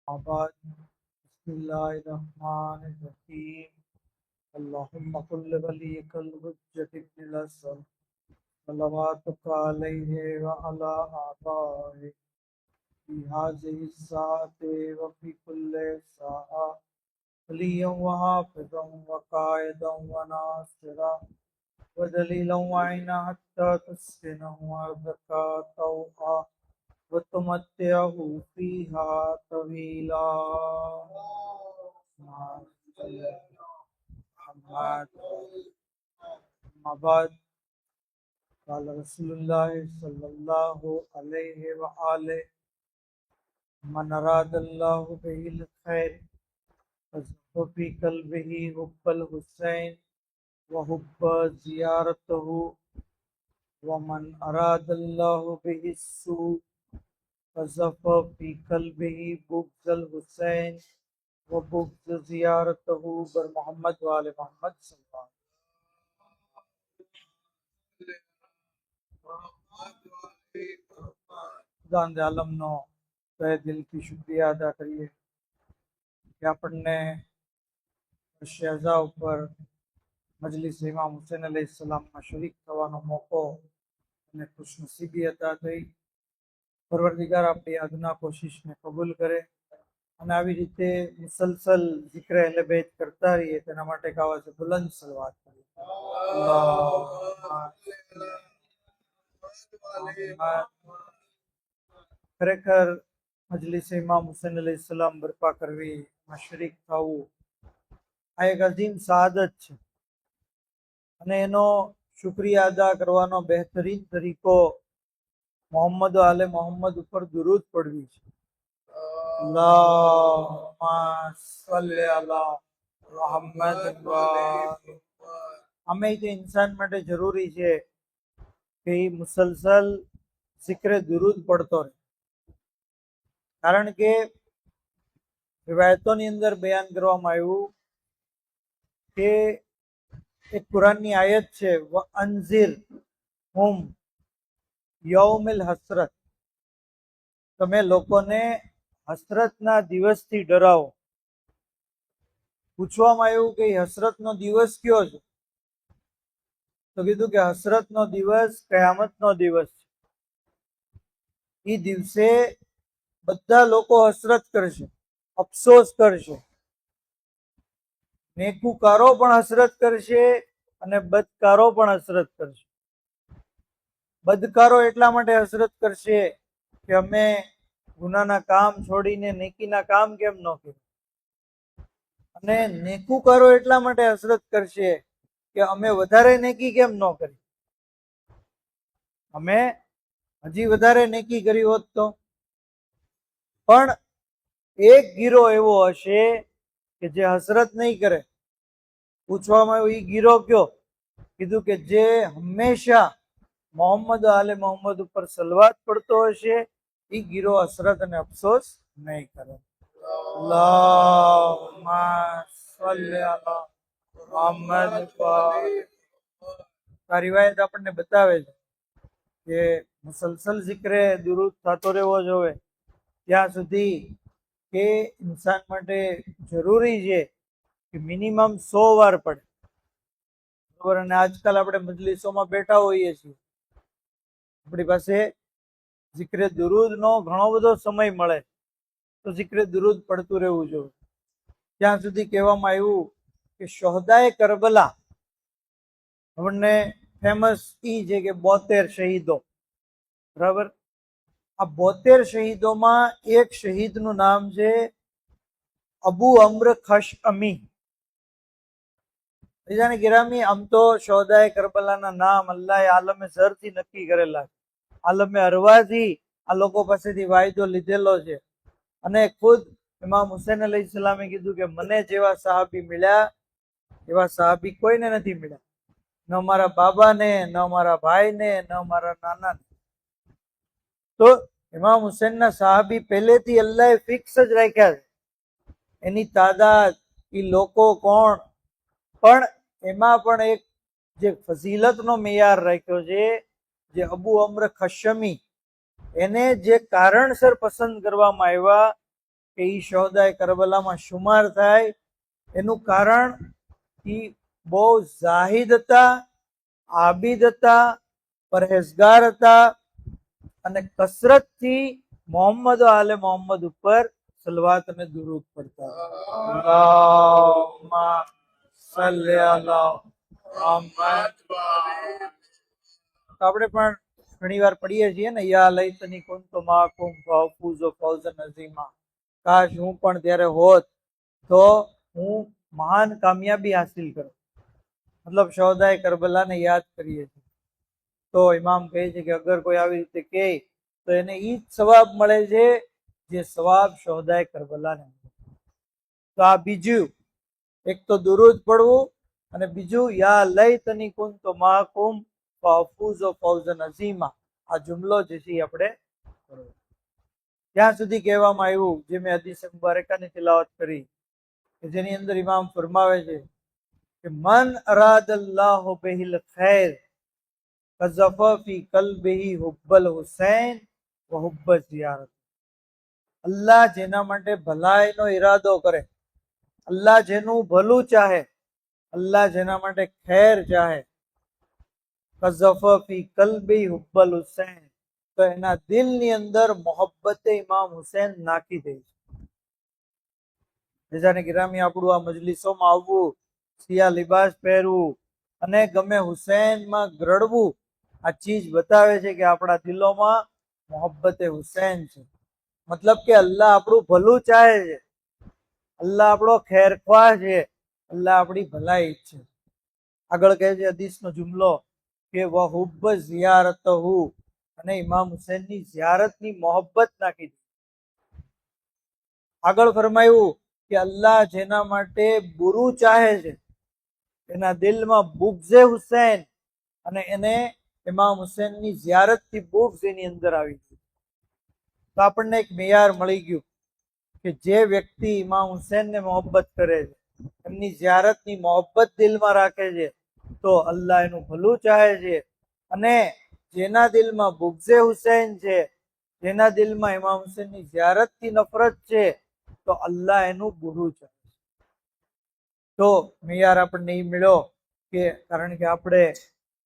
आबाद बिस्मिल्लाहिर्रहमानिर्रहीम अल्लाहुम्मा कुल्ल वलियकल हुज्जत इब्निल हसन सल्लल्लाहु अलैहि व अला आबाए फी हाज़िहि साअति व फी कुल्लि साअ वलिय्यन व हाफ़िज़न व क़ाइदन व नासिरा व दलीलन व ऐना हत्ता तुस्किनहु अर्दका तौआ वतुमत्तिअहु फ़ीहा तवीला। अम्मा बाद क़ाल रसूलुल्लाह सल्लल्लाहु अलैहि व आलिहि मन अरादल्लाहु बिहिल खैर फ़ज़फ़ फ़ी क़ल्बिही हुब्बल हुसैन व हुब्ब ज़ियारतहु व मन अरादल्लाहु बिहिस्सू फ़ज़फ़ फ़ी क़ल्बिही बुग़्ज़ल हुसैन व बुग़्ज़ ज़ियारतहु बर मोहम्मद व आले मोहम्मद सल्लल्लाहु खुदावंद आलमनो तहे दिलथी शुक्रिया अदा करिए कि આપણને શહેઝા ઉપર મજલિસ ઇમામ હુસૈન અલૈહિસ્સલામમાં શરીક થવાનો મોકો અને ખુશનસીબી અતા થઈ। પરવરદિગાર આપણી આજના કોશિશને કબૂલ કરે અને આવી રીતે મુસલસલ ઝિક્ર અહલે બેત કરતા રહીએ તેના માટે એક આવાજ બુલંદ સલવાત કરીએ। ખરેખર મજલિસ ઇમામ હુસૈન અલૈહિસ્સલામ બરપા કરવી, એમાં શરીક થવું આ એક અઝીમ સઆદત છે અને એનો શુક્રિયા અદા કરવાનો બહેતરીન તરીકો મોહમ્મદ આલે મોહમ્મદ ઉપર દુરૂદ પડવી છે। અલ્લાહુમ્મા સલ્લી અલા મુહમ્મદ આમે તે ઇન્સાન માટે જરૂરી છે કે એ મુસલસલ ઝિક્ર દુરૂદ પડતો રહે, કારણ કે રિવાયતોની અંદર બયાન કરવામાં આવ્યું કે એક કુરાનની આયત છે વ અનઝિર હુમ યૌમિલ હસરત, તમે લોકોને હસરતના દિવસથી ડરાવો। પૂછવામાં આવ્યું કે હસરતનો દિવસ કયો છે, તો કીધું કે હસરતનો દિવસ કયામતનો દિવસ છે। એ દિવસે બધા લોકો હસરત કરશે, અફસોસ કરશે, નેકુકારો પણ હસરત કરશે અને બદકારો પણ હસરત કરશે। બદકારો એટલા માટે હસરત કરશે કે અમે ગુનાના કામ છોડીને નેકીના કામ કેમ ન કર્યું, અને નેકુકારો એટલા માટે હસરત કરશે કે અમે વધારે નેકી કેમ ન કરી, અમે હજી વધારે નેકી કરી હોત તો। પણ એક ગીરો એવો હશે કે જે હસરત નહીં કરે। પૂછવામાં આવ્યું એ ગીરો કયો, કીધું કે જે હંમેશા મોહમ્મદ આલે મોહમ્મદ ઉપર સલવાત પડતો હશે એ ગીરો હસરત અને અફસોસ નહીં કરે। અલ્લાહુમ્મા સલ્લી અલા મુહમ્મદ। આ રિવાયત આપણને બતાવે છે કે મુસલસલ ઝિક્રે દુરૂદ થતો રહેવો જોઈએ ત્યાં સુધી કે ઇન્સાન માટે જરૂરી છે કે મિનિમમ 100 વાર પડે, બરાબર। અને આજકાલ આપણે મજલિસોમાં બેઠા હોઈએ છીએ, આપણી પાસે ઝિક્રે દુરૂદનો ઘણો બધો સમય મળે તો ઝિક્રે દુરૂદ પડતું રહેવું જોઈએ। ત્યાં સુધી કહેવામાં આવ્યું કે શોહદાએ કરબલા, આપણને ફેમસ ઈ છે કે 72 શહીદો, બરાબર। આ 72 શહીદોમાં એક શહીદનું નામ છે અબુ અમ્ર ખશઅમી। બીજાને ગિરામી, આમ તો શોહદાએ કરબલાના નામ અલ્લાહ આલમે ઝરથી નક્કી કરેલા છે, આલમે અરવાથી આ લોકો પાસેથી વાયદો લીધેલો છે। અને ખુદ ઇમામ હુસૈન અલૈહિસ્સલામે કીધું કે મને જેવા સહાબી મળ્યા એવા સહાબી કોઈને નથી મળ્યા, ન મારા બાબાને, ન મારા ભાઈને, ન મારા નાનાને। તો ઇમામ હુસૈનના સહાબી પહેલેથી અલ્લાહે ફિક્સ જ રાખ્યા છે, એની તાદાદ, એ લોકો કોણ, પણ એમાં પણ એક જે ફઝીલતનો મેયાર રાખ્યો છે, જે અબુ અમ્ર ખશમી, એને જે કારણસર પસંદ કરવામાં આવ્યા કે ઈ શોહદાએ કરબલામાં શુમાર થાય એનું કારણ ઈ બહુ જાહિદ હતા, આબિદ હતા, પરહેજગાર હતા અને કસરતથી મોહમ્મદ આલે મોહમ્મદ ઉપર સલવાત અને દુરૂદ પડતા. અલ્લાહુમ્મા સલ્લી અલા મુહમ્મદ. આપણે પણ ઘણી વાર પડીએ છીએ ને, યા લૈતની કુન્તુ માકુમ ફઅફૂઝુ ફૌઝન અઝીમા. કાશ હું પણ ત્યારે હોત તો હું મહાન કામયાબી હાસિલ કરું. મતલબ શોહદાએ કરબલાને યાદ કરીએ છીએ. તો ઇમામ કહે છે કે અગર કોઈ આવી રીતે કહે તો એને ઈ જ સવાબ મળે છે જે સવાબ શોહદાએ કરબલાને મળે. તો આ બીજું, એક તો દુરૂદ પડવું અને બીજું યા લૈતની કુન્તુ માકુમ ફઅફૂઝુ ફૌઝન અઝીમા. આ જુમલો જે છે આપણે કરવો. ત્યાં સુધી કહેવામાં આવ્યું, જે મેં હદીસ મુબારકાની તિલાવત કરી, કે જેની અંદર ઇમામ ફરમાવે છે કે મન અરાદલ્લાહુ બિહિલ ખૈર કઝફ ફી કલ્બિહી હુબ્બલ હુસૈન વ હુબ્બ ઝિયારત. અલ્લાહ જેના માટે ભલાઈનો ઈરાદો કરે, અલ્લાહ જેનું ભલું ચાહે, અલ્લાહ જેના માટે ખૈર ચાહે, કઝફ ફી કલ્બી હુબ્બલ હુસૈન, તો એના દિલની અંદર મોહબ્બતે ઇમામ હુસૈન નાખી દે છે. બીજાને ગિરામી આપણું આ મજલિસોમાં આવવું, સિયા લિબાસ પહેરવું અને ગમે હુસૈનમાં ગ્રડવું, આ ચીજ બતાવે છે કે આપણા દિલોમાં મોહબ્બતે હુસૈન છે. મતલબ કે અલ્લાહ આપણું ભલું ચાહે છે, અલ્લાહ આપણો ખેરખ્વાહ છે, અલ્લાહ આપણી ભલાઈ છે. આગળ કહે છે હદીસનો જુમલો કે વહુબ્બ ઝિયારતહુ, અને ઇમામ હુસૈનની ઝિયારતની મોહબ્બત નાખી દીધી. આગળ ફરમાયું કે અલ્લાહ જેના માટે બુરું ચાહે છે એના દિલમાં બુગ્ઝે હુસૈન, અને એને ઇમામ હુસૈનની ઝિયારતથી બુગ્ઝ એની અંદર આવી ગયું. તો આપણને એક મેયાર મળી ગયું કે જે વ્યક્તિ ઇમામ હુસૈનને મોહબ્બત કરે છે, એમની ઝિયારતની મોહબ્બત દિલમાં રાખે છે, તો અલ્લાહ એનું ભલું ચાહે છે. અને જેના દિલમાં બુગ્ઝે હુસૈન છે, જેના દિલમાં ઇમામ હુસૈનની ઝિયારતથી નફરત છે, તો અલ્લાહ એનું બુરું ચાહે છે. તો મેયાર આપણને એ મળ્યો કે કારણ કે આપણે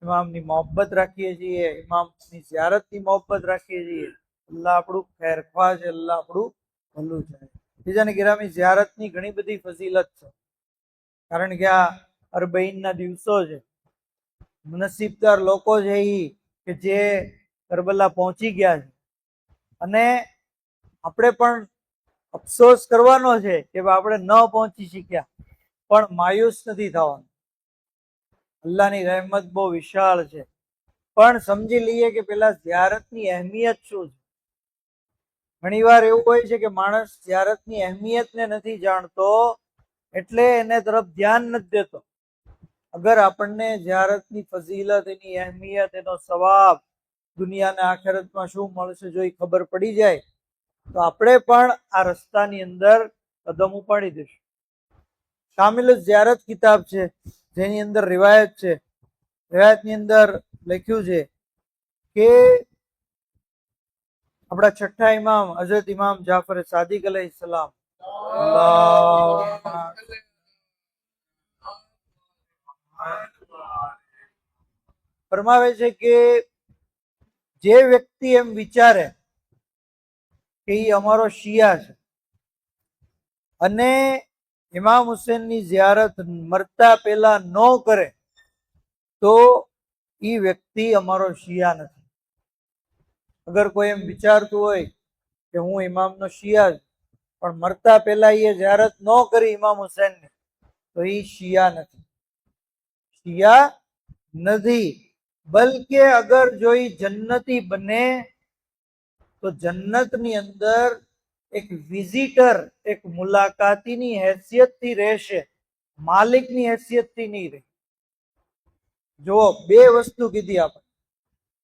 ઇમામની મોહબ્બત રાખીએ છીએ, ઇમામની ઝિયારતની મોહબ્બત રાખીએ છીએ, અલ્લાહ આપણું ખેરખ્વાહ છે, અલ્લાહ આપણું ભલું છે. બીજાને ગિરામી ઝિયારતની ઘણી બધી ફઝીલત છે. કારણ કે આ અરબઈનના દિવસો છે, નસીબદાર લોકો છે ઈ કે જે કરબલા પહોંચી ગયા છે. અને આપણે પણ અફસોસ કરવાનો છે કે આપણે ન પહોંચી શક્યા, પણ માયુસ નથી થવાનું. અલ્લાહની રહેમત બહુ વિશાળ છે. પણ સમજી લઈએ કે પેલા ઝિયારતની અહેમિયત શું છે. ઘણી વાર એવું હોય છે કે માણસ ઝિયારતની અહેમિયતને નથી જાણતો, એટલે એને તરફ ધ્યાન નથી દેતો. અગર આપણને ઝિયારતની ફઝીલત, એની અહેમિયત, એનો સવાબ, દુનિયાના આખિરતમાં શું મળશે જો એ ખબર પડી જાય, તો આપણે પણ આ રસ્તાની અંદર કદમ ઉપાડી દઈશું. શામિલ ઝિયારત કિતાબ છે, જેની અંદર રિવાયત છે. રિવાયતની અંદર લખ્યું છે કે આપણા છઠ્ઠા ઇમામ હઝરત ઇમામ જાફર સાદિક અલૈહિસ્સલામ ફરમાવે છે કે જે વ્યક્તિ એમ વિચારે કે એ અમારો શિયા છે અને ઇમામ હુસૈનની ઝિયારત મરતા પહેલા ન કરે, તો એ વ્યક્તિ અમારો શિયા નથી. અગર કોઈ એમ વિચારતું હોય કે હું ઇમામનો શિયા છું, પણ મરતા પહેલા એ ઝિયારત ન કરી ઇમામ હુસૈનને, તો એ શિયા નથી. શિયા નથી. બલકે અગર જો એ જન્નતી બને તો જન્નતની અંદર એક વિઝિટર, એક મુલાકાતીની હેસિયતથી રહેશે, માલિકની હેસિયતથી નહીં રહે. જો બે વસ્તુ કીધી આપણે.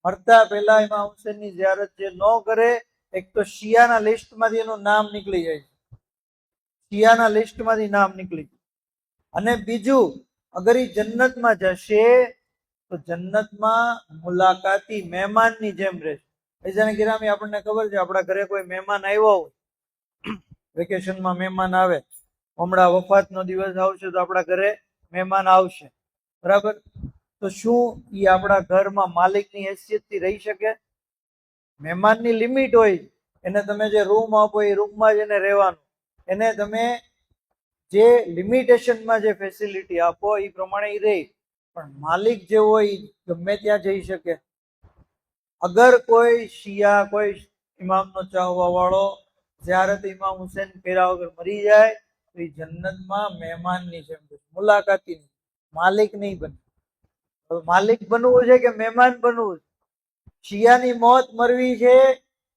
મરતા પહેલા ઇમામ હુસૈનની ઝિયારત જે ન કરે, એક તો શિયાના લિસ્ટમાંથી એનું નામ નીકળી જાય છે, શિયાના લિસ્ટમાંથી નામ નીકળી જાય. અને બીજું, અગર એ જન્નતમાં જશે તો જન્નતમાં મુલાકાતી મહેમાનની જેમ રહેશે. બીજાને ગિરામી આપણને ખબર છે, આપણા ઘરે કોઈ મહેમાન આવ્યો હોય, વેકેશનમાં મહેમાન આવે, હમણાં વફાતનો દિવસ આવશે તો આપણા ઘરે મહેમાન આવશે, બરાબર? તો શું એ આપણા ઘરમાં માલિકની હેસિયતથી રહી શકે? મહેમાનની લિમિટ હોય, એને તમે જે રૂમ આપો એ રૂમમાં જ એને રહેવાનું, એને તમે જે લિમિટેશનમાં જે ફેસિલિટી આપો એ પ્રમાણે એ રહે. પણ માલિક જે હોય ગમે ત્યાં જઈ શકે. અગર કોઈ શિયા, કોઈ ઇમામનો ચાહવા વાળો ઝિયારત ઇમામ હુસૈન કર્યા વગર મરી જાય તો એ જન્નતમાં મહેમાનની જેમ મુલાકાતી નહીં, માલિક નહીં બને. માલિક બનવું છે કે મહેમાન બનવું? શિયાની મોત મરવી છે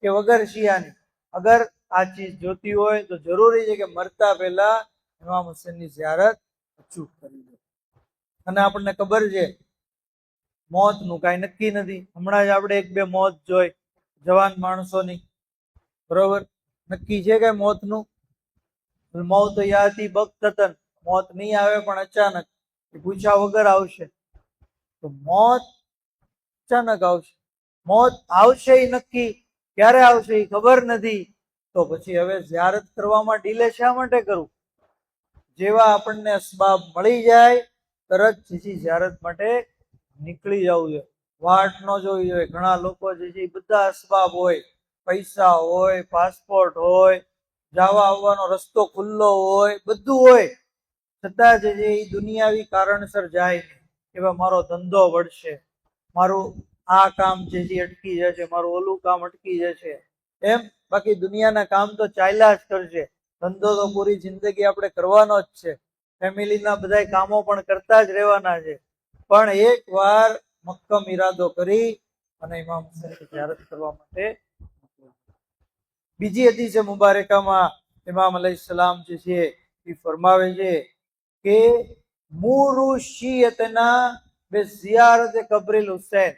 કે વગર શિયાની? અગર આ ચીજ જોતી હોય તો જરૂરી છે કે મરતા પહેલા ઇમામ હુસૈનની ઝિયારત અચૂક કરી દે. અને આપણને ખબર છે મોતનું કાંઈ નક્કી નથી. હમણાં જ આપણે એક બે મોત જોઈ જવાન માણસોની, બરોબર? નક્કી છે કે મોતનું? મોત યાતી બગતતન, મોત નહીં આવે પણ અચાનક, પૂછ્યા વગર આવશે. તો મોત અચાનક આવશે, મોત આવશે એ નક્કી, ક્યારે આવશે એ ખબર નથી. તો પછી હવે ઝિયારત કરવામાં ડીલે શા માટે કરવું? જેવા આપણને અસબાબ મળી જાય તરત ઝિયારત માટે નીકળી જવું જોઈએ, વાટ ન જોવી જોઈએ. ઘણા લોકો જે છે બધા અસબાબ હોય, પૈસા હોય, પાસપોર્ટ હોય, જવા આવવાનો રસ્તો ખુલ્લો હોય, બધું હોય, છતાં જે છે એ દુનિયાવી કારણસર જાય. એવા મારો ધંધો વળશે, મારું આ કામ જે છે અટકી જશે, મારું ઓલું કામ અટકી જશે, એમ. બાકી દુનિયાના કામ તો ચાલ્યા જ કરશે. ધંધો તો પૂરી જિંદગી આપણે કરવાનો જ છે, ફેમિલીના બધા કામો પણ કરતા જ રહેવાના છે. પણ એક વાર મક્કમ ઈરાદો કરી અને ઇમામ હુસૈનની ઝિયારત કરવા માટે. બીજી હદીસે મુબારકામાં ઇમામ અલૈહિસ્સલામ જે છે એ ફરમાવે છે કે મૂરુ શિયતના બિઝિયારત કબ્રિલ હુસૈન,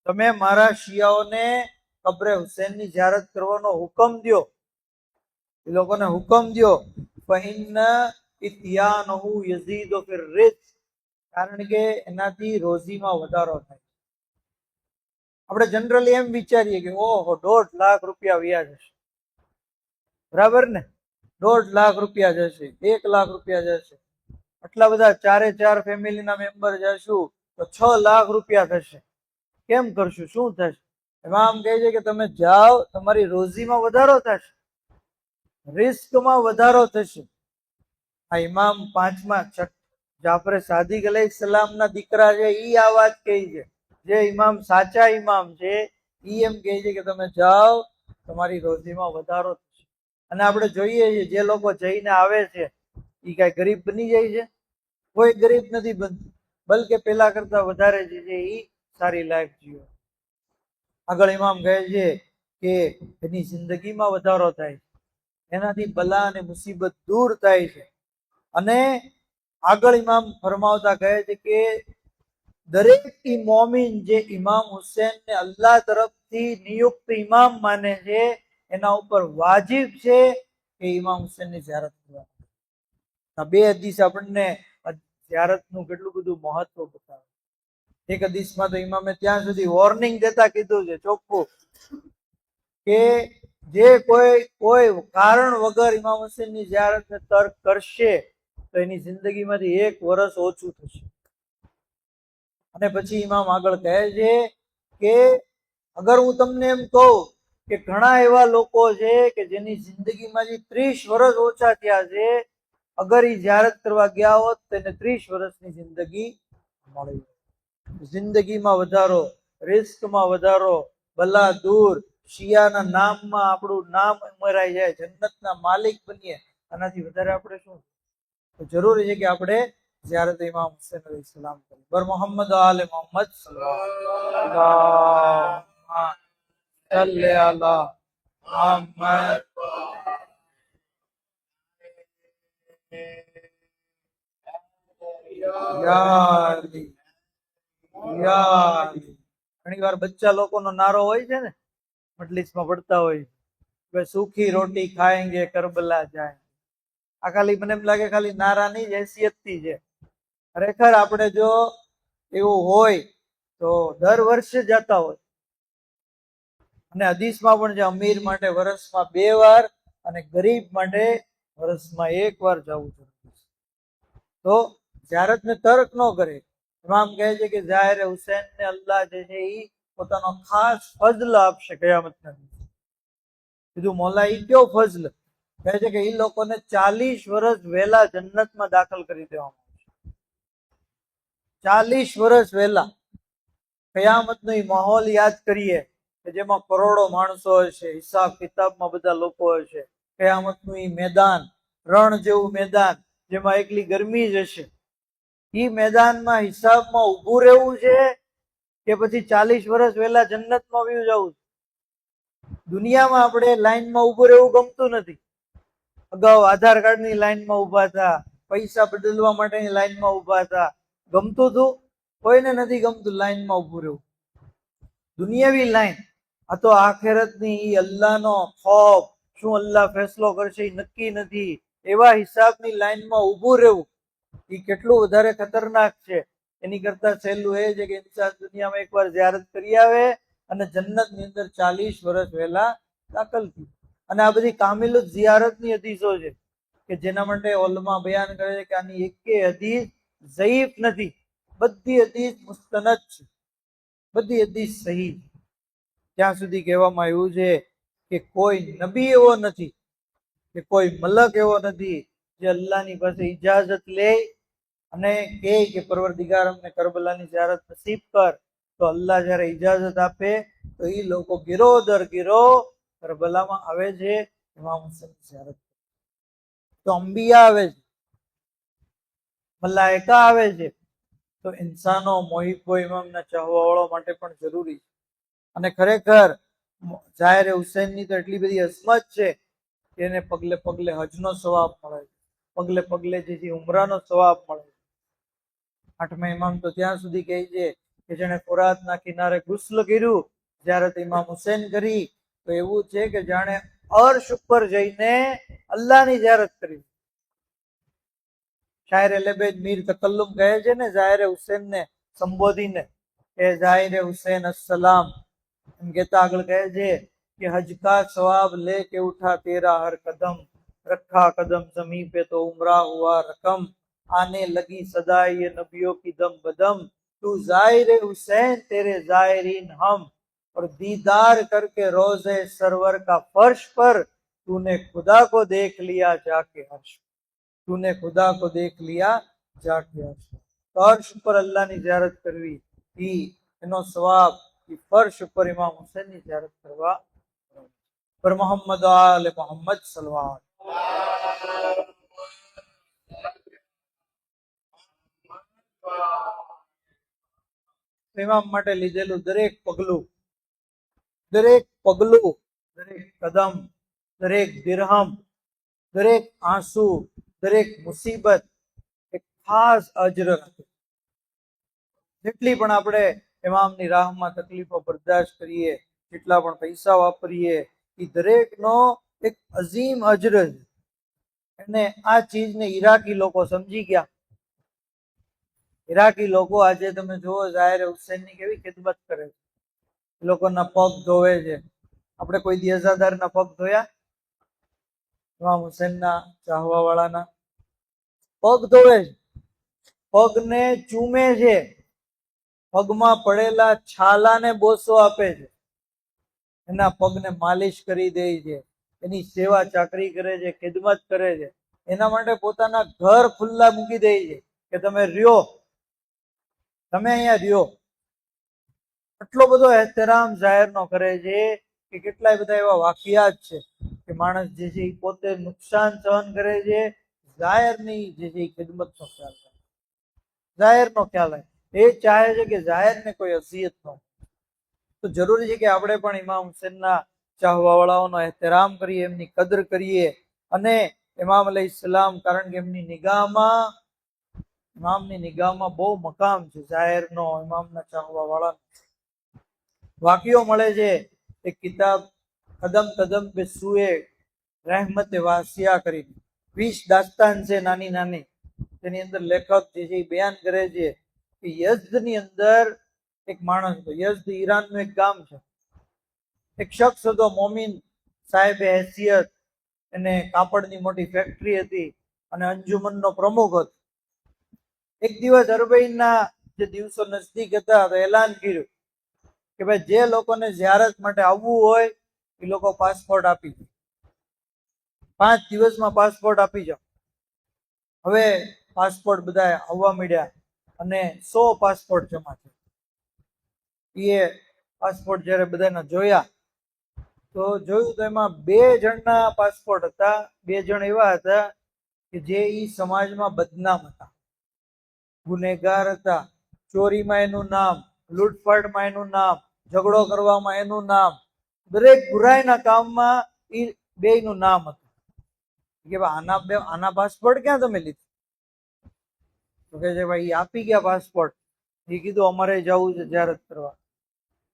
તમે મારા શિયાઓને કબ્રે હુસૈનની ઝિયારત કરવાનો હુકમ દો, એ લોકોને હુકમ દો. ફઇન્ન ઇત્યાનહુ યઝીદુ ફિર રિઝ્ક, કારણ કે એનાથી રોજીમાં વધારો થાય. આપણે જનરલી એમ વિચારીએ કે ઓહો 1.5 લાખ રૂપિયા વ્યાજ હશે, બરાબર ને? 1.5 લાખ રૂપિયા જશે, 1 લાખ રૂપિયા જશે, આટલા બધા ચારે ચાર ફેમિલીના મેમ્બર જશું તો 6 લાખ રૂપિયા થશે. કેમ કરશું? શું થશે? ઇમામ કહે છે કે તમે જાઓ, તમારી રોજીમાં વધારો થશે, રિસ્કમાં વધારો થશે. આ ઇમામ પાંચમા જાફરે સાદિક અલૈહિસ્સલામના દીકરા છે, ઈ આ વાત કહી છે. જે ઇમામ સાચા ઇમામ છે ઈ એમ કહે છે કે તમે જાઓ, તમારી રોજીમાં વધારો થશે. અને આપણે જોઈએ છીએ જે લોકો જઈને આવે છે એ કઈ ગરીબ બની જાય છે? કોઈ ગરીબ નથી બનતું, બલકે પેલા કરતા વધારે જે છે એ સારી લાઈફ જીવે. આગળ ઇમામ કહે છે કે એની જિંદગીમાં વધારો થાય, એનાથી બલા અને મુસીબત દૂર થાય છે. અને આગળ ઇમામ ફરમાવતા કહે છે કે દરેક મોમિન જે ઇમામ હુસૈનને અલ્લાહ તરફથી નિયુક્ત ઇમામ માને છે એના ઉપર વાજિબ છે કે ઇમામ હુસૈનની ઝિયારત કરવાની. આ બે હદીસ આપણને ઝિયારતનું કેટલું બધું મહત્વ બતાવે. એક હદીસમાં તો ઇમામે ત્યાં સુધી વોર્નિંગ દેતા કીધું છે ચોખ્ખું કે જે કોઈ કારણ વગર ઇમામ હુસૈનની ઝિયારતને તર્ક કરશે તો એની જિંદગીમાંથી 1 વર્ષ ઓછું થશે. અને પછી ઇમામ આગળ કહે છે કે અગર હું તમને એમ કહું કે ઘણા એવા લોકો છે કે જેની જિંદગીમાંથી 30 વર્ષ ઓછા થયા છે, અગર એ ઝિયારત કરવા ગયા હોત તો એને 30 વર્ષની જિંદગી મળી. જિંદગીમાં વધારો, રિસ્કમાં વધારો, બલા દૂર, શિયાના નામમાં આપણું નામ ઉમેરાઈ જાય, જન્નતના માલિક બનીએ, આનાથી વધારે આપણે શું? તો જરૂરી છે કે આપણે ઝિયારત ઇમામ હુસૈન અલૈહિસ્સલામ કરીએ. બર મોહમ્મદ આલે મોહમ્મદ સલ્લલ્લાહુ મુહમ્મદ. ઘણી વાર બચ્ચા લોકોનો નારો હોય છે ને, મજલિસમાં પડતા હોય, સુખી રોટી ખાएंगे કરબલા જાય. આ ખાલી મને એમ લાગે ખાલી નારાની જ હેસિયતથી છે. ખરેખર આપણે જો એવું હોય તો દર વર્ષે જતા હોય. અને હદીસમાં પણ છે અમીર માટે વર્ષમાં 2 વાર અને ગરીબ માટે વર્ષમાં એકવાર જવું જરૂરી છે. તો ઝિયારતને તર્ક ન કરે. ઇમામ કહે છે કે ઝાહિર હુસૈનને અલ્લાહ જે છે એ પોતાનો ખાસ ફઝલ આપશે કયામતના દિવસે. કીધું મોલા ઈ કયો ફઝલ? કહે છે કે એ લોકોને 40 વર્ષ વહેલા જન્નતમાં દાખલ કરી દેવામાં આવશે. 40 વર્ષ વહેલા. કયામતનો એ માહોલ યાદ કરીએ કે જેમાં કરોડો માણસો હશે, હિસાબ કિતાબમાં બધા લોકો હશે. કયામતનું એ મેદાન, રણ જેવું મેદાન, જેમાં એકલી ગરમી જ હશે. એ મેદાનમાં હિસાબમાં ઊભું રહેવું છે કે પછી 40 વર્ષ વહેલા જન્નતમાં વયું જવું? દુનિયામાં આપણે લાઈનમાં ઊભું રહેવું ગમતું નથી. અગાઉ આધાર કાર્ડની લાઈનમાં ઊભા હતા, પૈસા બદલવા માટેની લાઈનમાં ઊભા હતા. ગમતું હતું? કોઈને નથી ગમતું લાઈનમાં ઊભું રહેવું. દુનિયાવી લાઈન. આ તો આખેરતની ઈ અલ્લાહનો ખૌફ, શું અલ્લાહ ફેસલો કરશે એ નક્કી નથી, એવા હિસાબની લાઈનમાં ઊભું રહેવું એ કેટલું વધારે ખતરનાક છે. એની કરતા સહેલું એ છે કે ઇન્સાન દુનિયામાં એકવાર ઝિયારત કરી આવે અને જન્નતની અંદર 40 વર્ષ વહેલા દાખલ થયું. અને આ બધી કામિલ ઝિયારતની હદીસો છે કે જેના માટે ઉલમા બયાન કરે છે કે આની એકેય હદીસ ઝઈફ નથી, બધી હદીસ મુસ્તનદ છે, બધી હદીસ સહી છે. ત્યાં સુધી કહેવામાં આવ્યું છે કે કોઈ નબી એવો નથી કે કોઈ મલક એવો નથી જે અલ્લાહની પાસે ઇજાઝત લે અને કહે કે પરવરદિગાર અમને કરબલાની ઝિયારત નસીબ કર. તો અલ્લાહ જ્યારે ઇજાઝત આપે તો એ લોકો ગીરો દર ગીરો કરબલામાં આવે છે, ઇમામ હુસૈનની ઝિયારત. તો અંબિયા આવે છે, મલાઈકા આવે છે, તો ઇન્સાનો મોહિબ્બો ઇમામના ચાહવાવાળો માટે પણ જરૂરી છે. અને ખરેખર ઝાહિર હુસૈનની તો એટલી બધી અઝમત છે કે એને પગલે પગલે હજનો સવાબ મળે છે, પગલે પગલે જે ઉમરાનો સવાબ મળે છે. 8મા ઇમામ તો ત્યાં સુધી કહે છે કે જેને ફુરાતના કિનારે ગુસ્લ કર્યું ઝિયારત ઇમામ હુસૈન કરી તો એવું છે કે જાણે અર્શ ઉપર જઈને અલ્લાહની ઝિયારત કરી. શાયર લેબેદ મીર તકલ્લુમ કહે છે ને ઝાહિર હુસૈનને સંબોધીને કે ઝાહિર હુસૈન અસ્સલામ, એમ કહેતા આગળ કહે છે कि हज का सवाब लेके उठा तेरा हर कदम, रखा कदम जमीन पे तो उम्रा हुआ रकम, आने लगी सदा ये नबियों की दम बदम, तू जाहिर हुसैन तेरे जाहिरीन हम, और दीदार करके रोजे सरवर का फर्श पर तूने खुदा को देख लिया जाके हर्ष, तूने खुदा को देख लिया जाके हर्ष. तो हर्ष पर अल्लाहની ઝિયારત કરવી ઈ એનો સવાબ ઈ ફર્શ ઉપર ઇમામ હુસૈનની ઝિયારત કરવા પર મોહમ્મદ આલે મોહમ્મદ સલવાત. ઇમામ માટે લીધેલું દરેક પગલું, દરેક કદમ, દરેક દિરહમ, દરેક આંસુ, દરેક મુસીબત એક ખાસ અજર હતી. જેટલી પણ આપણે ઇમામની રાહમાં તકલીફો બરદાશ્ત કરીએ, જેટલા પણ પૈસા વાપરીએ, એ દરેકનો એક અઝીમ અજર છે. અને આ ચીજને ઈરાકી લોકો સમજી ગયા. ઈરાકી લોકો આજે તમે જુઓ ઝાહિર હુસૈનની કેવી ખિદમત કરે છે, એ લોકોના પગ ધોવે છે. આપણે કોઈ દી અઝાદારના પગ ધોયા? ઇમામ હુસૈનના ચાહવા વાળાના પગ ધોવે છે, પગને ચૂમે છે, પગમાં પડેલા છાલાને બોસો આપે છે, એના પગને માલિશ કરી દે છે, એની સેવા ચાકરી કરે છે, ખિદમત કરે છે. એના માટે પોતાના ઘર ખુલ્લા મૂકી દે છે કે તમે રહ્યો, તમે અહીંયા રહ્યો. એટલો બધો એહતરામ ઝાહિરનો કરે છે કે કેટલાય બધા એવા વાકિયાત છે કે માણસ જે છે એ પોતે નુકસાન સહન કરે છે, ઝાહિરની જે છે એ ખિદમતનો ખ્યાલ રાખે, ઝાહિરનો ખ્યાલ રાખે. એ ચાહે છે કે ઝાહિરને કોઈ અઝિયત ન. તો જરૂરી છે કે આપણે પણ ઇમામ હુસૈનના ચાહવા વાળાઓનો એહતરામ કરીએ, એમની કદર કરીએ. અને ઇમામ અલૈહિસ્સલામ, કારણ કે એમની નિગાહમાં બહુ મકામ છે ઝાહિરનો, ઇમામના ચાહવા વાળાનો. વાક્યો મળે છે એક કિતાબ કદમ કદમ પે સુએ રહેમતે વાસિયા કરીને 20 દાસ્તાન છે નાની નાની, તેની અંદર લેખક જે છે એ બયાન કરે છે કે યઝદની અંદર એક માણસ હતો. યઝદ ઈરાનનું એક ગામ છે. એક શખ્સ હતો મોમિન, સાહેબ હેસિયત, એને કાપડની મોટી ફેક્ટરી હતી અને અંજુમનનો પ્રમુખ હતો. એક દિવસ અરબઈના જે દિવસો નજદીક હતા તો એલાન કર્યું કે ભાઈ જે લોકોને ઝિયારત માટે આવવું હોય એ લોકો પાસપોર્ટ આપી દે, 5 દિવસમાં પાસપોર્ટ આપી જાઓ. હવે પાસપોર્ટ બધા આવવા માંડ્યા અને 100 પાસપોર્ટ જમા થયા. એ પાસપોર્ટ જ્યારે બધાના જોયા તો જોયું તો એમાં 2 જણના પાસપોર્ટ હતા. 2 જણ એવા હતા કે જે ઈ સમાજમાં બદનામ હતા, ગુનેગાર હતા. ચોરીમાં એનું નામ, લૂંટફાટમાં એનું નામ, ઝઘડો કરવામાં એનું નામ, દરેક બુરાઈના કામમાં એ 2નું નામ હતું. કે આના પાસપોર્ટ ક્યાં તમે લીધા? તો કે છે ભાઈ આપી ગયા પાસપોર્ટ. એ કીધું અમારે જવું છે ઝિયારત કરવા.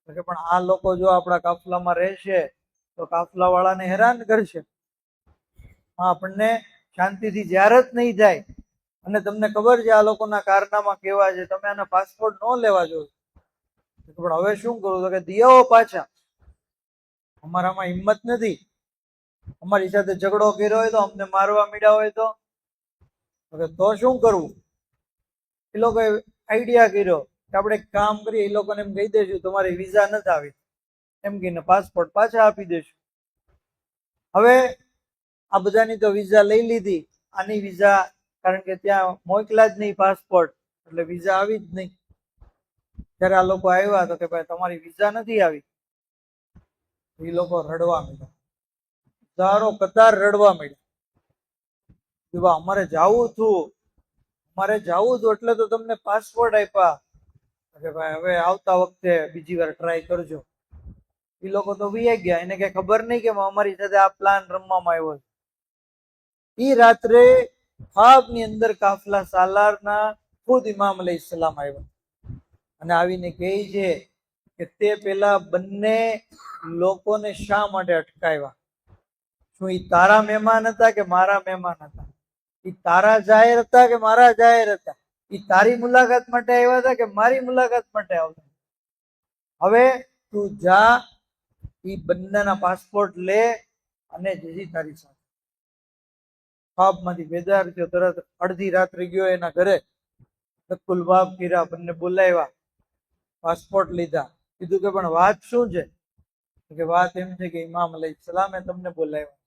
તો કે પણ આ લોકો જો આપણા કાફલામાં રહેશે તો કાફલા વાળાને હેરાન કરશે, આપણને શાંતિથી ઝિયારત નહીં થાય. અને તમને ખબર છે આ લોકોના કારનામા કેવા છે, તમે આના પાસપોર્ટ ન લેવા જો. પણ હવે શું કરું? તો કે દિયાઓ પાછા, અમારામાં હિંમત નથી. અમારી સાથે ઝઘડો કર્યો હોય તો, અમને મારવા મીડ્યા હોય તો શું કરવું? એ લોકોએ આઈડિયા કર્યો કે આપણે એક કામ કરીએ, એ લોકોને એમ કહી દઈશું તમારી વિઝા નથી આવી, એમ કહીને પાસપોર્ટ પાછા આપી દઈશું. હવે આ બધાની તો વિઝા લઈ લીધી, આની વિઝા કારણ કે ત્યાં મોકલા જ નહીં પાસપોર્ટ, એટલે વિઝા આવી જ નહીં. ત્યારે આ લોકો આવ્યા તો કે ભાઈ તમારી વિઝા નથી આવી. એ લોકો રડવા માંડ્યા, હજારો કતાર રડવા માંડ્યા. અમારે જવું હતું એટલે તો તમને પાસપોર્ટ આપ્યા. કે ભાઈ હવે આવતા વખતે બીજી વાર ટ્રાય કરજો. એ લોકો તો વી ગયા, એને કઈ ખબર નહીં કે અમારી સાથે આ પ્લાન રમવામાં આવ્યો છે. ઈ રાત્રે ખ્વાબની અંદર કાફલા સાલારના ખુદ ઇમામ અલૈહિસ્સલામ આવ્યા અને આવીને કહે છે કે તે પેલા બંને લોકોને શા માટે અટકાવ્યા? શું એ તારા મહેમાન હતા કે મારા મહેમાન હતા? એ તારા જાહેર હતા કે મારા જાહેર હતા? એ તારી મુલાકાત માટે આવ્યા હતા કે મારી મુલાકાત માટે આવતા? હવે તું જા, એ બંનેના પાસપોર્ટ લે અને જજી તારી સાથે. ખ્વાબમાંથી બેદાર થયો, તરત અડધી રાત્રે ગયો એના ઘરે, તકુલ બાપ કર્યા, બંને બોલાવ્યા, પાસપોર્ટ લીધા. કીધું કે પણ વાત શું છે? કે વાત એમ છે કે ઇમામ અલૈહિસ્સલામે તમને બોલાવ્યા.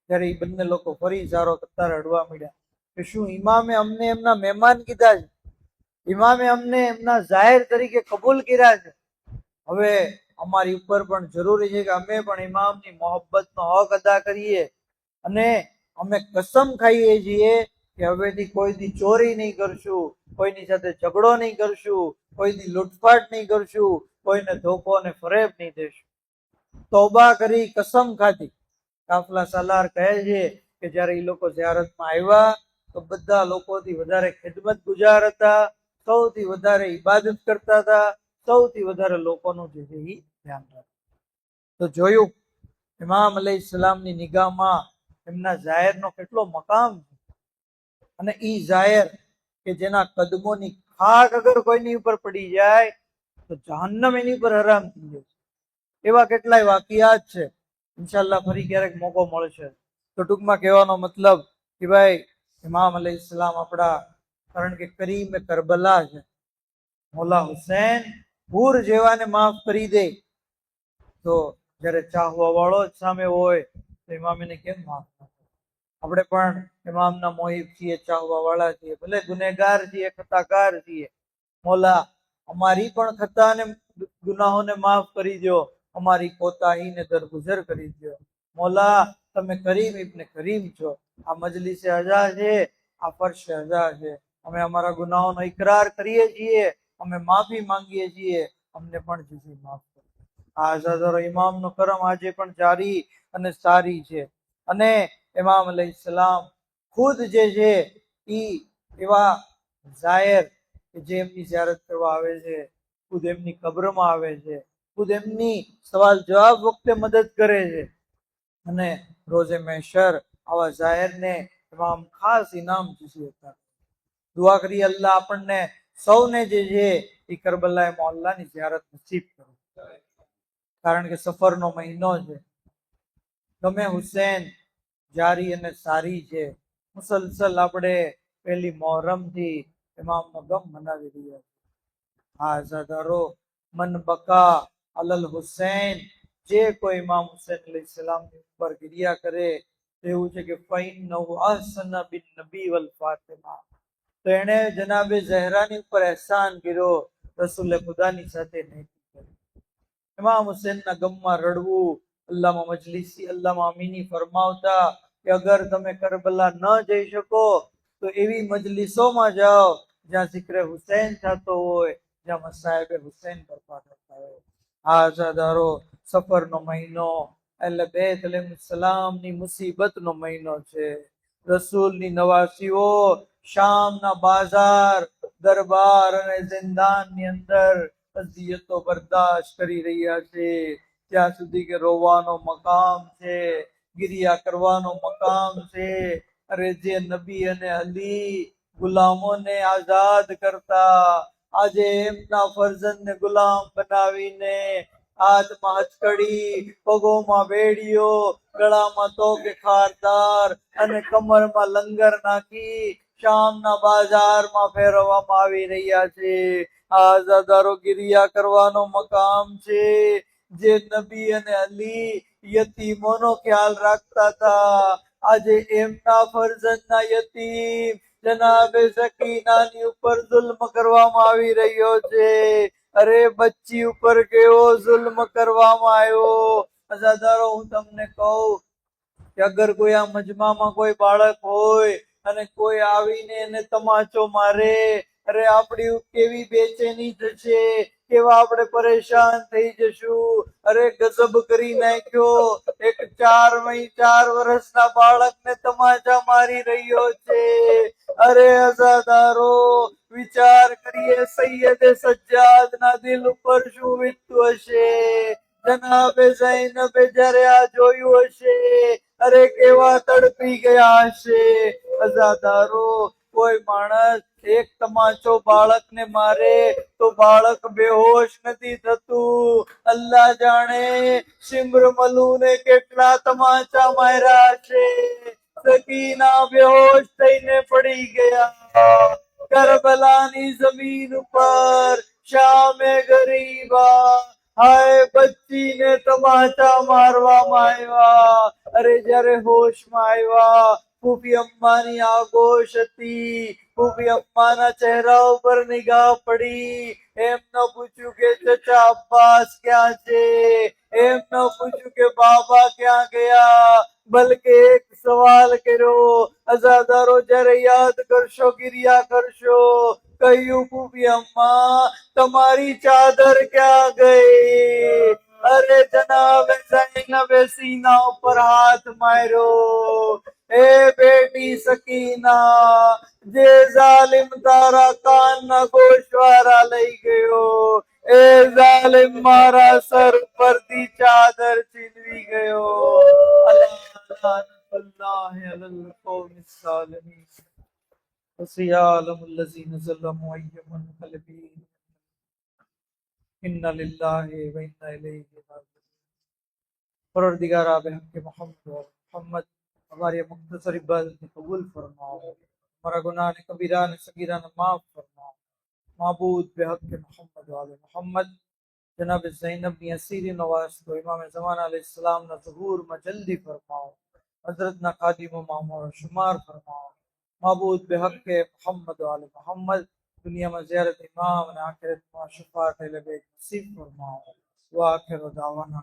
ત્યારે એ બંને લોકો ફરી સારો કતાર અડવા મળ્યા કે શું ઇમામે અમને એમના મહેમાન કીધા છે? ઇમામે અમને એમના જાહેર તરીકે કબૂલ કર્યા છે. હવે અમારી ઉપર પણ જરૂરી છે કે અમે પણ ઇમામની મોહબ્બતનો હક અદા કરીએ અને અમે કસમ ખાઈએ છીએ કે હવેથી કોઈની ચોરી નહીં કરશું, કોઈની સાથે ઝઘડો નહીં કરશું, કોઈની લૂંટફાટ નહીં કરશું, કોઈને ધોકો અને ફરેબ નહીં દેશું. તૌબા કરી, કસમ ખાધી. કાફલા સાલાર કહે છે કે જ્યારે એ લોકો ઝિયારતમાં આવ્યા તો બધા લોકોથી વધારે ખિદમત ગુજાર હતા, સૌથી વધારે ઇબાદત કરતા હતા, સૌથી વધારે લોકોનું જે છે એ ધ્યાન રાખતા. તો જોયું ઇમામ અલૈહિસ્સલામની નિગાહમાં એમના જાહેરનો કેટલો મકામ છે. અને ઈ જાહેર કે જેના કદમોની ખાક અગર કોઈની ઉપર પડી જાય તો જહન્નમ એની ઉપર હરામ થઈ જાય. એવા કેટલાય વાકિયાત છે. ઇન્શાલ્લાહ ફરી ક્યારેક મોકો મળશે. તો ટૂંકમાં કહેવાનો મતલબ કે ભાઈ ઇમામ અલૈહિસ્સલામ આપણા, કારણ કે કરીમ કરબલા છે, મોલા હુસૈન હુર જેવાને માફ કરી દે. તો જ્યારે ચાહવા વાળો જ સામે હોય તો ઇમામ એને કેમ માફ કરે? આપણે પણ ઇમામના મોહિબ છીએ, ચાહવા વાળા છીએ, ભલે ગુનેગાર છીએ, ખતાકાર છીએ. મોલા અમારી પણ ખતા અને ગુનાહોને માફ કરી દો, અમારી કોતાહીને દરગુજર કરી દો. મોલા તમે કરીમ ઇબ્ને કરીમ છો. આ મજલિસે અઝા છે, આ ફર્શ અઝા છે. અમે અમારા ગુનાહોનો ઇકરાર કરીએ છીએ, અમે માફી માંગીએ છીએ, અમને પણ જીજી માફ કરો. આ અઝાદારો ઇમામનો કરમ આજે પણ જારી અને સારી છે. અને ઇમામ અલૈહિસ્સલામ ખુદ જે છે ઈ એવા જાહેર કે જે એમની ઝિયારત કરવા આવે છે, ખુદ એમની કબ્રમાં આવે છે, ખુદ એમની સવાલ જવાબ વખતે મદદ કરે છે. અને રોઝે મહેશર આવા જાહેરને તમામ ખાસ ઇનામ જીસી હતા. દુઆ કરીએ અલ્લાહ આપણને સૌને જે છે એ કરબલાએ મોહલ્લાની ઝિયારત નસીબ કરે. કારણ કે સફરનો મહિનો છે. ગમે હુસૈન જારી અને સારી છે. મુસલસલ આપણે પહેલી મોહરમથી ઇમામનો ગમ મનાવી રહ્યા છીએ. આ અઝાદારો મન બકા અલલ હુસૈન, જે કોઈ ઇમામ હુસૈન અલૈહિસ્સલામની ઉપર ગિરિયા કરે એવું છે કે ફઇન્નહુ અહસન બિન નબી વલ ફાતિમા, તો એણે જનાબે ઝહરાની ઉપર એહસાન કર્યો, રસૂલે ખુદાની સાથે નહીં કર્યો. ઇમામ હુસૈનના ગમમાં રડવું. અલ્લામા મજલિસી અલ્લામા અમીની ફરમાવતા કે અગર તમે કરબલા ન જઈ શકો તો એવી મજલિસોમાં જાઓ જ્યાં zikre હુસૈન થતો હોય, જ્યાં મસાયબે હુસૈન બરપા થતા હોય. આ અઝાદારો સફરનો મહિનો એટલે બેત અલૈહિસ્સલામની મુસીબતનો મહિનો છે. રસૂલની નવાસીઓ શામના બાજાર, દરબાર અને જિંદાનની અંદર અઝિયતો બરદાશ્ત કરી રહ્યા છે. ત્યાં સુધી કે રોવાનો મકામ છે, ગિરિયા કરવાનો મકામ છે. અરે જે નબી અને અલી ગુલામોને આઝાદ કરતા, આજે એમના ફરજંદને ગુલામ બનાવીને હાથમાં હથકડી, પગોમાં બેડીઓ, ગળામાં તોકે ખારદાર અને કમરમાં લંગર નાખી શામના બાજારમાં ફેરવવામાં આવી રહ્યા છે. આ આઝાદારો ગિરિયા કરવાનો મકામ છે. જે નબી અને અલી યતીમોનો ખ્યાલ રાખતા હતા, આજે એમના ફરજંદના યતીમ જનાબે સકીનાની ઉપર જુલ્મ કરવામાં આવી રહ્યો છે. અરે બચ્ચી ઉપર કેવો જુલ્મ કરવામાં આવ્યો. અઝાદારો હું તમને કહું કે અગર કોઈ આ મજમામાં કોઈ બાળક હોય અને કોઈ આવીને એને તમાચો મારે, અરે આપણી કેવી બેચેની થશે, કેવા આપણે પરેશાન થઈ જશું. અરે ગજબ કરી નાખ્યો, એક 4 વર્ષના બાળકને તમાચા મારી રહ્યો છે. અરે અઝાદારો વિચાર કરીએ સૈયદે સજ્જાદના દિલ ઉપર શું વીતતું હશે. જનાબે ઝૈનબે જ્યારે આ જોયું હશે, અરે કેવા તડપી ગયા હશે. અઝાદારો કોઈ માણસ એક તમાચો બાળકને મારે તો બાળક બેહોશ નથી થતું. અલ્લાહ જાણે સિમર મલુને કેટલા તમાચા માર્યા છે. સકીના બેહોશ થઈને પડી ગયા. કરબલાની જમીન ઉપર શામે ગરીબા હાય બચ્ચીને તમાચા મારવામાં આવ્યા. અરે જ્યારે હોશમાં આવ્યા, ફૂફી અમ્માની આગોશ હતી. ફૂફી અમ્માના ચહેરા ઉપર નિગાહ પડી. એમ ન પૂછ્યું કે ચચા અબ્બાસ ક્યાં છે, એમ ન પૂછ્યું કે બાબા ક્યાં ગયા, બલકે એક સવાલ કર્યો. અઝાદારો જ્યારે યાદ કરશો, ગિરિયા કરશો, કહ્યું ફૂફી અમ્મા તમારી ચાદર ક્યાં ગઈ. અરે જનાબે ઝૈનબે સીના ઉપર હાથ માર્યો. એ બેટી સકીના, જે ઝાલિમ તારા કાનના ગોશવારા લઈ ગયો, એ ઝાલિમ મારા સર પરથી ચાદર છીનવી ગયો. અલ્લાહ અલલ કૌમિ ઝાલિમીન વસિયાલમુલ લઝીન ઝલમુ અય્યમન કલબી इन्ना लिल्लाहि व इन्ना इलैहि राजिऊन। परवरदिगार आप हक़ मोहम्मद हमारी मुख्तसर इबादत कबूल फरमाओ, हमारा गुनाह ने कबीरा ने सगीरा ने माफ फरमाओ। माबूद बेहक मोहम्मद वाले मोहम्मद जनाब ज़ैनब ની અસીરી નવાઝ को इमाम ज़मान अलैहिस्सलाम ના ઝુહૂર માં જલ્દી ફરમાओ, हजरत ના ખાદિમો માં हमारा शुमार फरमाओ। माबूद बेहक मोहम्मद वाले मोहम्मद दुनिया में ज़ियारत इमाम और आखिरत में शफाअत नसीब फरमाओ। व आखिर दावाना